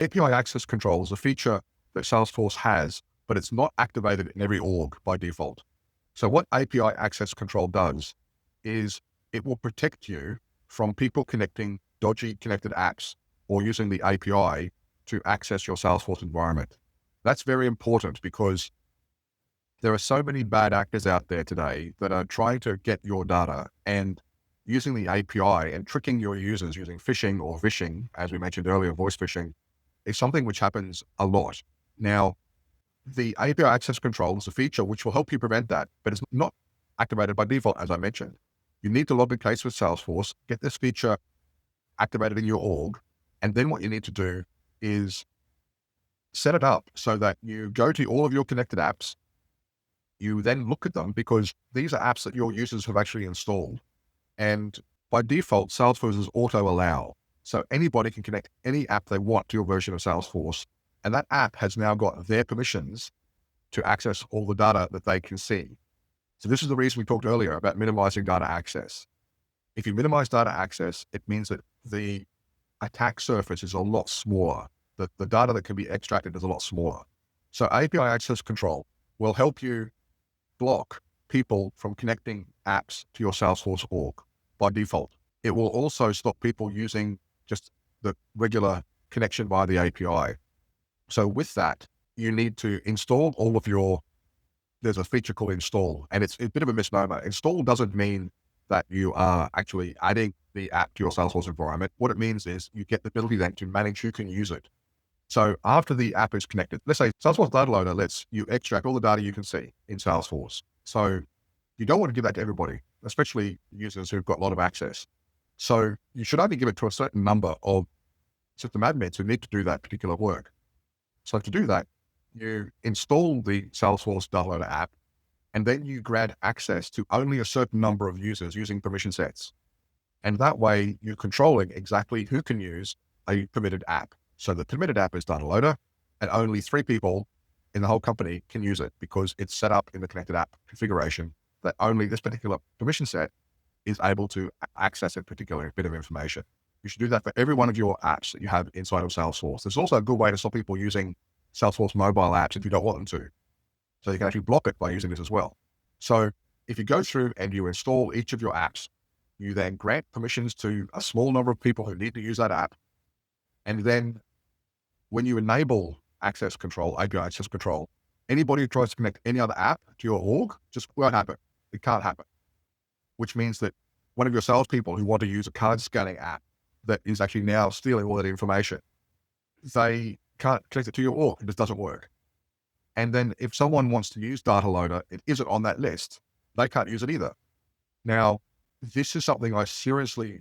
API access control is a feature that Salesforce has, but it's not activated in every org by default. So what API access control does is it will protect you from people connecting dodgy connected apps or using the API to access your Salesforce environment. That's very important because there are so many bad actors out there today that are trying to get your data and using the API and tricking your users using phishing or vishing, as we mentioned earlier, voice phishing, is something which happens a lot. Now, the API access control is a feature which will help you prevent that, but it's not activated by default, as I mentioned. You need to log in case with Salesforce, get this feature activated in your org, and then what you need to do is set it up so that you go to all of your connected apps. You then look at them because these are apps that your users have actually installed. And by default, Salesforce is auto allow. So anybody can connect any app they want to your version of Salesforce. And that app has now got their permissions to access all the data that they can see. So this is the reason we talked earlier about minimizing data access. If you minimize data access, it means that the attack surface is a lot smaller. The data that can be extracted is a lot smaller. So API access control will help you block people from connecting apps to your Salesforce org by default. It will also stop people using just the regular connection via the API. So with that, you need to install all of there's a feature called install, and it's a bit of a misnomer. Install doesn't mean that you are actually adding the app to your Salesforce environment. What it means is you get the ability then to manage who can use it. So after the app is connected, let's say Salesforce Data Loader lets you extract all the data you can see in Salesforce. So you don't want to give that to everybody, especially users who've got a lot of access. So you should only give it to a certain number of system admins who need to do that particular work. So to do that, you install the Salesforce Data Loader app, and then you grant access to only a certain number of users using permission sets. And that way you're controlling exactly who can use a permitted app. So the permitted app is Data Loader, and only 3 people in the whole company can use it because it's set up in the connected app configuration that only this particular permission set is able to access a particular bit of information. You should do that for every one of your apps that you have inside of Salesforce. There's also a good way to stop people using Salesforce mobile apps if you don't want them to. So you can actually block it by using this as well. So if you go through and you install each of your apps, you then grant permissions to a small number of people who need to use that app. And then when you enable access control, API access control, anybody who tries to connect any other app to your org just won't happen. It can't happen, which means that one of your salespeople who want to use a card scanning app that is actually now stealing all that information, they can't connect it to your org. It just doesn't work. And then if someone wants to use Data Loader, it isn't on that list. They can't use it either. Now, this is something I seriously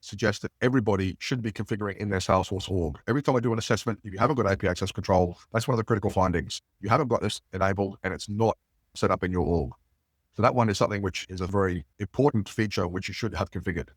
suggest that everybody should be configuring in their Salesforce org. Every time I do an assessment, if you haven't got API access control, that's one of the critical findings. You haven't got this enabled and it's not set up in your org. So that one is something which is a very important feature which you should have configured.